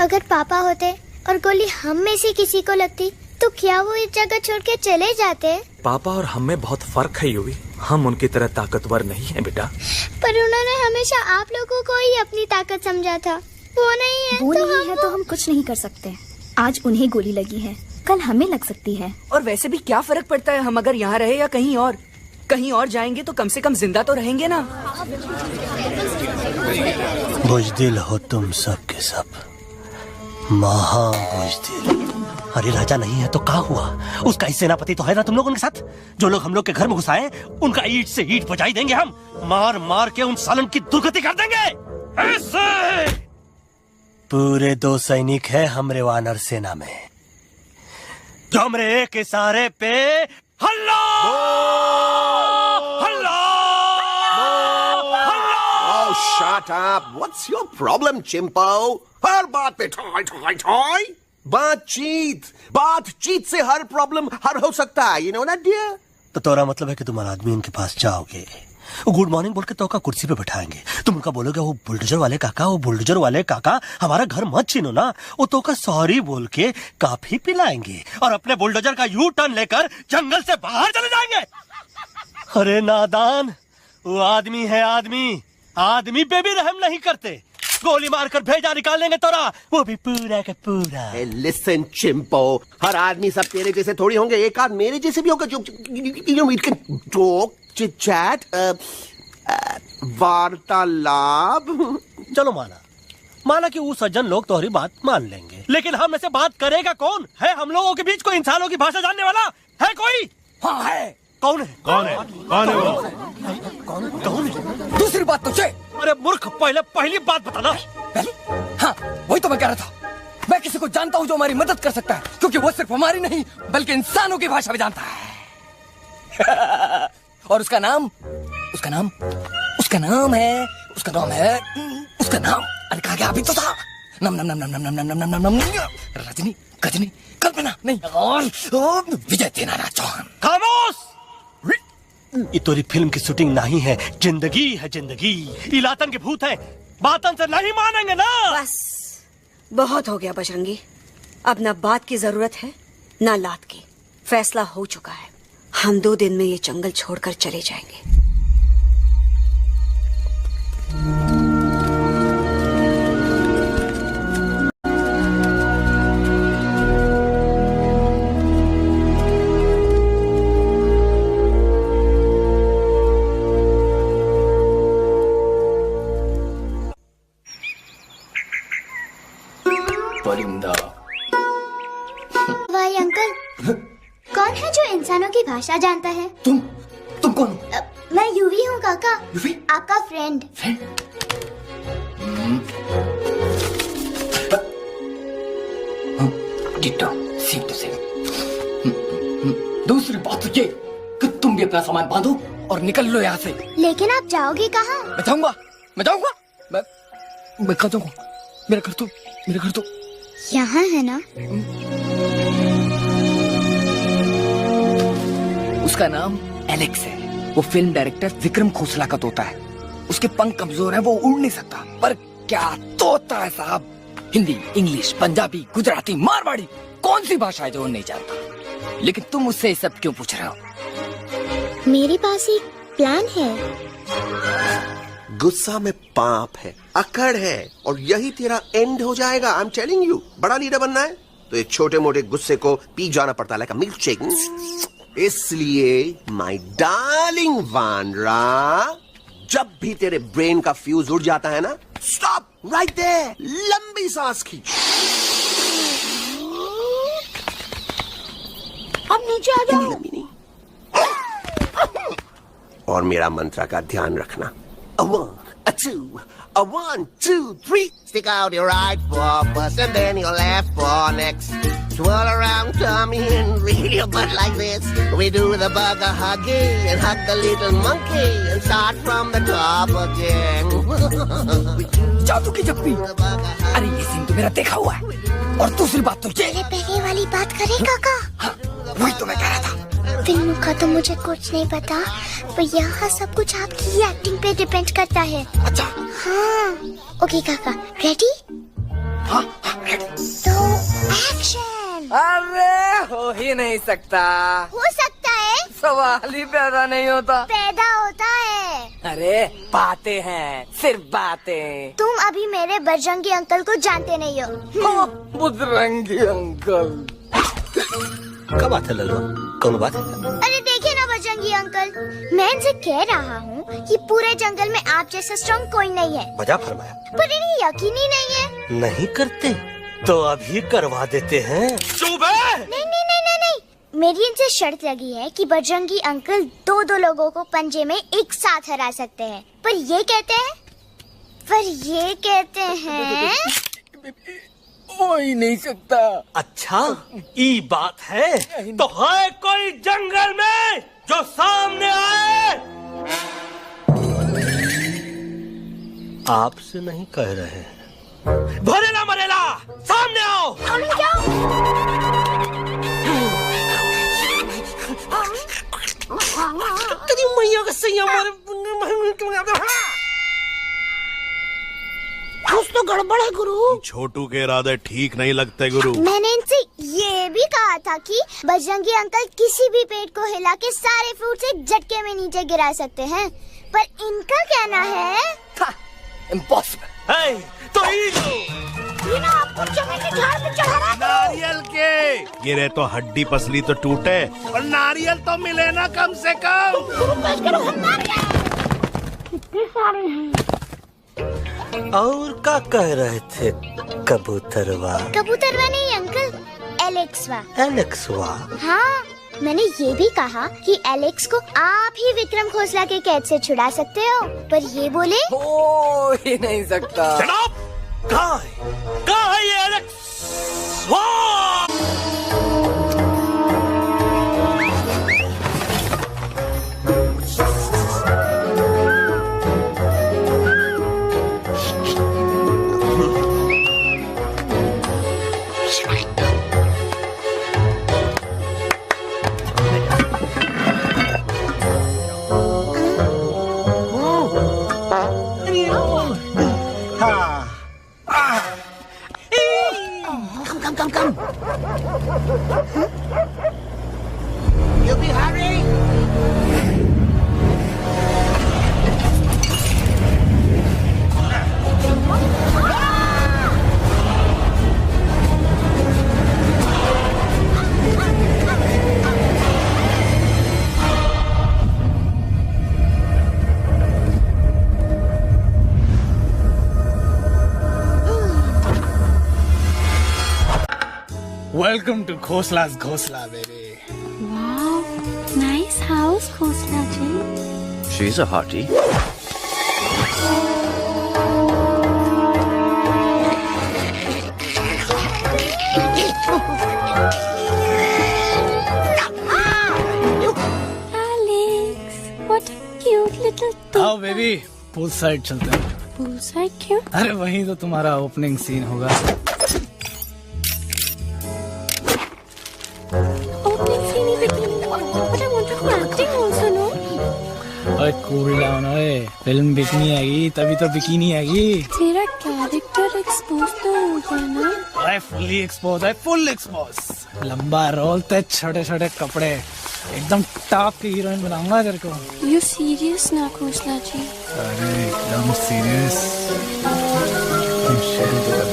अगर पापा होते और गोली हम में से किसी को लगती तो क्या वो इस जगह छोड़ के चले जाते? पापा और हम में बहुत फर्क है यूवी। हम उनकी तरह ताकतवर नहीं है बेटा। पर उन्होंने हमेशा आप लोगों को ही अपनी ताकत समझा था। वो नहीं है वो तो नहीं है तो हम कुछ नहीं कर सकते। आज उन्हें गोली लगी है, कल हमें लग सकती है। और वैसे भी क्या फर्क पड़ता है हम अगर यहाँ रहे या कहीं और? कहीं और जाएंगे तो कम से कम जिंदा तो रहेंगे ना। बुज़दिल हो तुम सब के सब, महा बुज़दिल। अरे राजा नहीं है तो क्या हुआ? उसका ही सेनापति तो है ना तुम लोग उनके साथ। जो लोग हम लोग के घर में घुसाए उनका ईंट से ईंट बजाई देंगे हम। मार मार के उन सालन की दुर्गति कर देंगे ऐसे। पूरे 2 सैनिक है हमरे वानर सेना में जो हमरे एक इशारे पे हल्ला हल्ला Oh, shut up! What's your problem, चिंपो? हर बात पे ठोय ठोय ठोय। बातचीत से हर प्रॉब्लम हल हो सकता है, you know that dear? तो तोरा मतलब है कि तुम आदमी उनके पास जाओगे, गुड मॉर्निंग बोल के तो का कुर्सी पे बैठाएंगे, तुम उनका बोलोगे वो बुलडोजर वाले काका हमारा घर मत छीनो ना, वो तो का सॉरी बोल के काफी पिलाएंगे और अपने बुलडोजर का यू टर्न लेकर जंगल से बाहर चले जाएंगे। अरे नादान, वो आदमी है आदमी पे भी रहम नहीं करते। गोली मारकर भेजा निकाल लेंगे तोरा, वो भी पूरा का पूरा। Hey, listen, चिंपो, हर आदमी सब तेरे जैसे थोड़ी होंगे, एक आध मेरे जैसे भी होगा जो we can talk, chit chat, वार्तालाप। चलो माना कि वो सज्जन लोग तुम्हारी बात मान लेंगे, लेकिन हम ऐसे बात करेगा कौन? है हम लोगों के बीच कोई इंसानों की भाषा जानने वाला है कोई? हाँ है। कौन है वो? कौन है? दूसरी बात तो अरे मूर्ख, पहली बात बताना। पहले? हाँ, वही तो मैं कह रहा था। मैं किसी को जानता हूँ जो हमारी मदद कर सकता है, क्योंकि वो सिर्फ हमारी नहीं बल्कि इंसानों की भाषा भी जानता है। और उसका नाम अरे कहा गया अभी तो था। नम रजनी गजनी कल्पना नहीं और विजय तेनालीराम चौहान। खामोश! ये तोरी फिल्म की शूटिंग नहीं है, जिंदगी है जिंदगी। इलातन के भूत है, बातन से नहीं मानेंगे ना। बस बहुत हो गया बजरंगी, अब ना बात की जरूरत है ना लात की। फैसला हो चुका है, हम 2 दिन में ये जंगल छोड़कर चले जाएंगे। भाई अंकल, कौन है जो इंसानों की भाषा जानता है? तुम कौन? मैं यूवी हूँ काका, यूवी? आपका फ्रेंड। Same to same. दूसरी बात तो ये कि तुम भी अपना सामान बांधो और निकल लो यहाँ से। लेकिन आप जाओगे कहाँ? मैं जाऊंगा मैं कहाँ जाऊंगा? मेरा घर तो यहाँ है ना? उसका नाम एलेक्स है। वो फिल्म डायरेक्टर विक्रम खोसला का तोता है। उसके पंख कमजोर हैं, वो उड़ नहीं सकता, पर क्या तोता है साहब। हिंदी, इंग्लिश, पंजाबी, गुजराती, मारवाड़ी, कौन सी भाषा है जो वो नहीं जानता? लेकिन तुम उससे सब क्यों पूछ रहे हो? मेरे पास एक प्लान है। गुस्सा में पाप है, अकड़ है, और यही तेरा एंड हो जाएगा। आई एम टेलिंग यू, बड़ा लीडर बनना है तो एक छोटे मोटे गुस्से को पी जाना पड़ता है, लाइक अ मिल्क शेक। इसलिए माय डार्लिंग वानरा, जब भी तेरे ब्रेन का फ्यूज उड़ जाता है ना, स्टॉप राइट देयर, लंबी सांस खींच। अब नीचे आ जाओ। लंबी नहीं। और मेरा मंत्र का ध्यान रखना। A 1, a 2, a 1, 2, 3. Stick out your right paw first and then your left paw next. Twirl around tummy and reel your butt like this. We do the bugger huggy and hug the little monkey and start from the top again. जादू की जप्पी। अरे ये scene तो मेरा देखा हुआ है। और दूसरी बात तो ये पहले वाली बात करें काका? हाँ, वही तो मैं कह रहा था। फिल्म का तो मुझे कुछ नहीं पता, पर यहाँ सब कुछ आपकी एक्टिंग पे डिपेंड करता है। अच्छा। हाँ। ओके काका, रेडी? तो एक्शन। अरे हो ही नहीं सकता, हो सकता है, सवाल ही पैदा नहीं होता। पैदा होता है। अरे बातें हैं, सिर्फ बातें। तुम अभी मेरे बजरंगी अंकल को जानते नहीं हो। बजरंगी अंकल। क्या बात है लल्लू, कौन बात है? अरे देखिए ना बजरंगी अंकल, मैं इनसे कह रहा हूँ कि पूरे जंगल में आप जैसा स्ट्रॉन्ग कोई नहीं है। मजा फरमाया। पर इन्हें यकीन ही नहीं है। नहीं करते तो अभी करवा देते हैं। चुप है। नहीं नहीं नहीं नहीं नहीं, मेरी इनसे शर्त लगी है कि बजरंगी अंकल दो लोगों को पंजे में एक साथ हरा सकते हैं। पर ये कहते हैं हो ही नहीं सकता। अच्छा ये बात है तो है कोई जंगल में जो सामने आए? आपसे नहीं कह रहे, भरेला मरेला सामने आओ। तेरी मैया का सही हमारे कुछ तो गड़बड़ है गुरु। छोटू के इरादे ठीक नहीं लगते गुरु। मैंने इनसे ये भी कहा था कि बजरंगी अंकल किसी भी पेड़ को हिला के सारे फ्रूट एक झटके में नीचे गिरा सकते हैं, पर इनका कहना है इम्पॉसिबल। तो आपको चमेली झाड़ पे चढ़ा रहा है। नारियल के गिरे तो हड्डी पसली तो टूटे, और नारियल तो मिले ना कम से कम। कितने सारे हैं। और क्या कह रहे थे? कबूतरवा नहीं अंकल, एलेक्सवा। एलेक्सवा? हाँ, मैंने ये भी कहा कि एलेक्स को आप ही विक्रम खोसला के कैद से छुड़ा सकते हो, पर ये बोले हो ही नहीं सकता। जनाब कहाँ है ये एलेक्सवा? Welcome to Khosla's Ghosla, baby. Wow, nice house, Khosla ji. She's a hottie. Alex, what a cute little thing. आओ बेबी, पूल साइड चलते हैं। पूल साइड क्यों? अरे वहीं तो तुम्हारा ओपनिंग सीन होगा। Opening scene ही देखने को, but I want to do acting also, no? ओए कूल डाउन ओए, फिल्म बिकनी आएगी तभी तो बिकिनी आएगी। तेरा कैरेक्टर एक्सपोज तो हो गया ना? ओए फुल एक्सपोज। लंबा रोल ते छोटे छोटे कपड़े, एकदम टॉप की हीरोइन बनाऊंगा तेरे को। You serious ना खोसला जी? अरे एकदम सीरियस। तुम शुरू तो कर।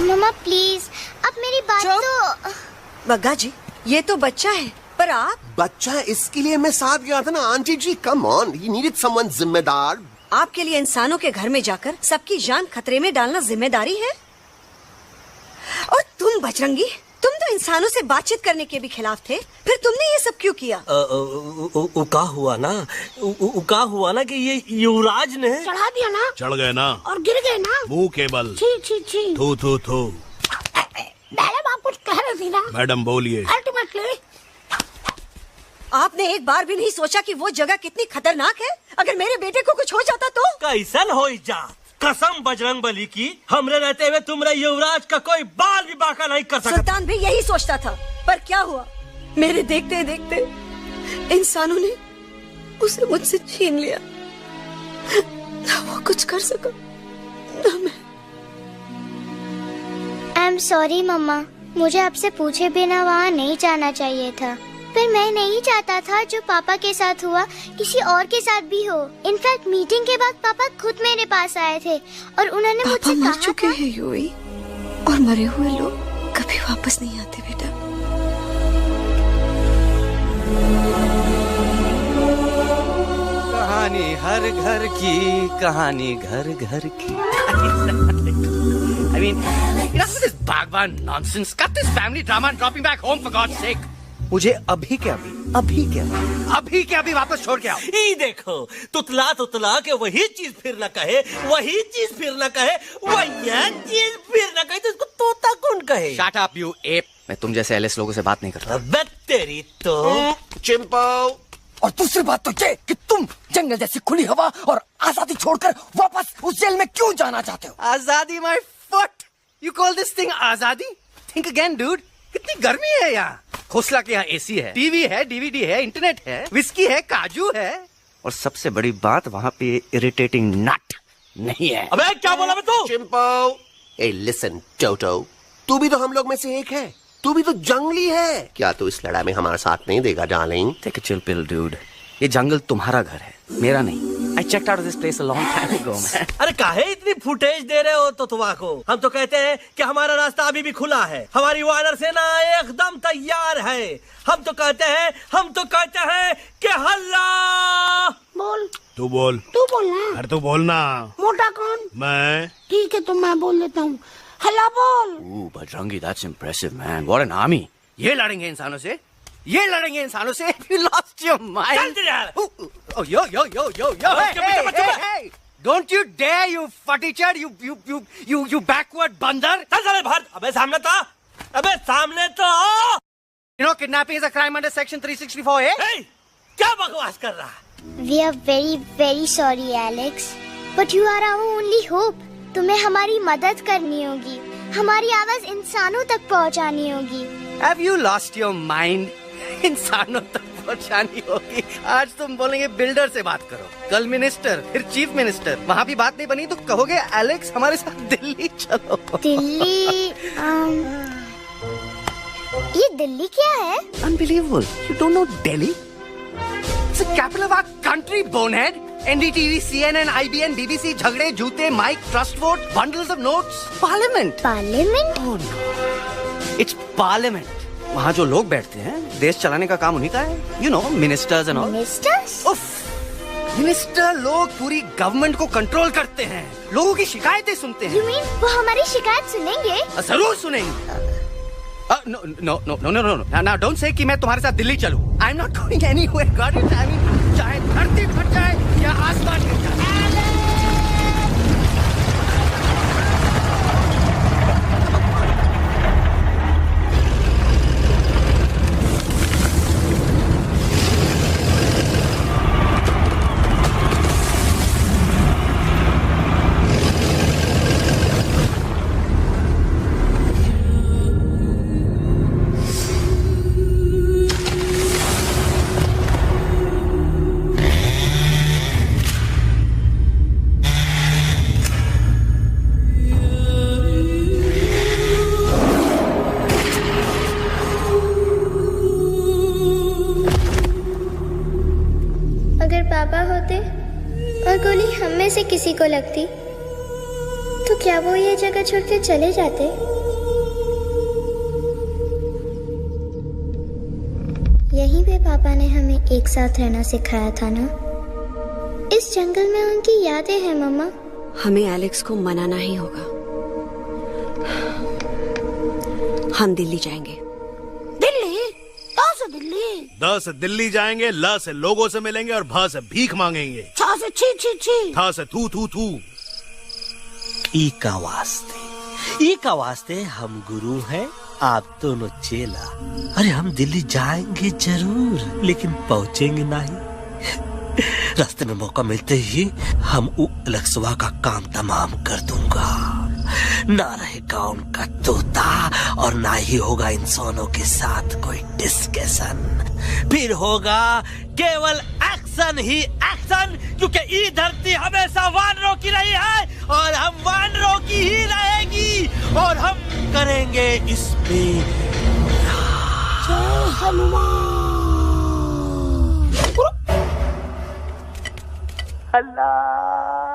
मम्मा प्लीज, अब मेरी बात तो। बग्गा जी, ये तो बच्चा है, पर आप बच्चा है इसके लिए मैं साथ गया था ना aunty ji. Come on, he needed someone जिम्मेदार। आपके लिए इंसानों के घर में जाकर सबकी जान खतरे में डालना जिम्मेदारी है? और तुम बजरंगी, तुम तो इंसानों से बातचीत करने के भी खिलाफ थे, फिर तुमने ये सब क्यों किया? का हुआ ना कि ये युवराज ने चढ़ा दिया ना, चढ़ गए ना और गिर गए ना। मुंह के बल। छी। थू। मैडम आप कुछ कह रही थी ना? मैडम बोलिए। अल्टीमेटली आपने एक बार भी नहीं सोचा कि वो जगह कितनी खतरनाक है? अगर मेरे बेटे को कुछ हो जाता तो? कैसन हो जा कसम बजरंग बली की, हमरे रहते हुए तुमरे युवराज का कोई बाल भी बाका नहीं कर सकता। सुल्तान भी यही सोचता था, पर क्या हुआ? मेरे देखते देखते इंसानों ने उसे मुझसे छीन लिया। ना वो कुछ कर सका, ना मैं। आई एम सॉरी मम्मा, मुझे आपसे पूछे बिना वहाँ नहीं जाना चाहिए था। पर मैं नहीं चाहता था जो पापा के साथ हुआ किसी और के साथ भी हो। इनफैक्ट मीटिंग के बाद पापा खुद मेरे पास आए थे और उन्होंने मुझसे मर कहा चुके था हैं यूई, और मरे हुए लोग कभी वापस नहीं आते बेटा। कहानी हर घर की, कहानी घर घर की। I mean, enough with this Bhagwan nonsense. Cut this family drama and drop me back home for God's sake. मुझे अभी के अभी वापस छोड़ के आओ। ई देखो, तुतला तुतला के वही चीज फिर न कहे, वही चीज फिर न कहे, वही चीज फिर न कहे, तो इसको तोता कौन कहे? Shut up, you ape. मैं तुम जैसे एलिस लोगों से बात नहीं करता। अबे तेरी तो। चिंपो। और दूसरी बात तो ये कि तुम जंगल जैसी खुली हवा और आजादी छोड़कर वापस उस जेल में क्यों जाना चाहते हो? आजादी my foot. You call this thing आजादी? Think again, dude. कितनी गर्मी है यहाँ। खोसला के यहाँ एसी है, टीवी है, डीवीडी है, इंटरनेट है, विस्की है, काजू है, और सबसे बड़ी बात वहाँ पे इरिटेटिंग नट नहीं है। अबे क्या बोला मैं तू? चिंपो। ए लिसन टोटो, तू भी तो हम लोग में से एक है। तू भी तो जंगली है। क्या तू इस लड़ाई में हमारा साथ नहीं देगा darling? Take a chill pill, dude. ये जंगल तुम्हारा घर है, मेरा नहीं। I checked out of this place a long time ago, man. अरे काहे इतनी फुटेज दे रहे हो तो तुम्हारा? हम तो कहते हैं कि हमारा रास्ता अभी भी खुला है, हमारी वानर सेना एकदम तैयार है। हम तो कहते हैं कि हल्ला बोल। तू बोल। तू बोलना। अरे तू बोलना। मोटा कौन? मैं। ठीक है तो मैं बोल देता हूँ। हल्ला बोल। Ooh, Bajrangi, that's impressive, man. What an army. ये लड़ेंगे इंसानों से? ये लड़ेंगे इंसानों से? You lost your mind. चल यार। Oh, yo. Hey. Don't you dare, you fatty-chad, you backward बंदर. चल चल बाहर। अबे सामने तो आओ। You know, kidnapping is a crime under section 364A. Hey, क्या बकवास कर रहा है? We are very very sorry Alex, but you are our only hope. तुम्हें हमारी मदद करनी होगी, हमारी आवाज इंसानों तक पहुंचानी होगी। Have you lost your mind? इंसानों तक पहुंचानी होगी। आज तुम बोलेंगे बिल्डर से बात करो, कल मिनिस्टर, फिर चीफ मिनिस्टर। वहाँ भी बात नहीं बनी तो कहोगे एलेक्स हमारे साथ दिल्ली चलो। दिल्ली ये दिल्ली क्या है? Unbelievable. You don't know Delhi? It's the capital of our country, bonehead. NDTV, CNN, IBN, BBC, झगड़े, जूते, mike, trust vote, bundles of notes, parliament. Parliament? Oh no. It's parliament. वहाँ जो लोग बैठते हैं, देश चलाने का काम उन्हीं का है। You know, ministers and all. Ministers? उफ, मिनिस्टर लोग पूरी गवर्नमेंट को कंट्रोल करते हैं, लोगों की शिकायतें सुनते You हैं। mean वो हमारी शिकायत सुनेंगे? जरूर सुनेंगे। No. Now don't say कि मैं तुम्हारे साथ दिल्ली चलूं. I'm not going anywhere. God it. I mean, चाहे धरती फट जाए या आसमान गिर जाए। अगर पापा होते और गोली हम में से किसी को लगती तो क्या वो ये जगह छोड़कर चले जाते? यहीं पे पापा ने हमें एक साथ रहना सिखाया था ना। इस जंगल में उनकी यादें हैं मम्मा। हमें एलेक्स को मनाना ही होगा। हम दिल्ली जाएंगे। दिल्ली? कहाँ से दिल्ली? द से दिल्ली जाएंगे, ल से लोगों से मिलेंगे और भ से भीख मांगेंगे, छ से छी छी छी, थ से थू थू थू। ई का वास्ते ई का वास्ते हम गुरु हैं, आप दोनों चेला। अरे हम दिल्ली जाएंगे जरूर, लेकिन पहुंचेंगे नहीं। रास्ते में मौका मिलते ही हम अलक्सवा का काम तमाम कर दूंगा। ना रहेगा उनका तोता और ना ही होगा इंसानों के साथ कोई डिस्कशन। फिर होगा केवल एक्शन ही एक्शन, क्योंकि ये धरती हमेशा वानरों की रही है और हम वानरों की ही रहेगी, और हम करेंगे इस पे हनुमान। अल्लाह।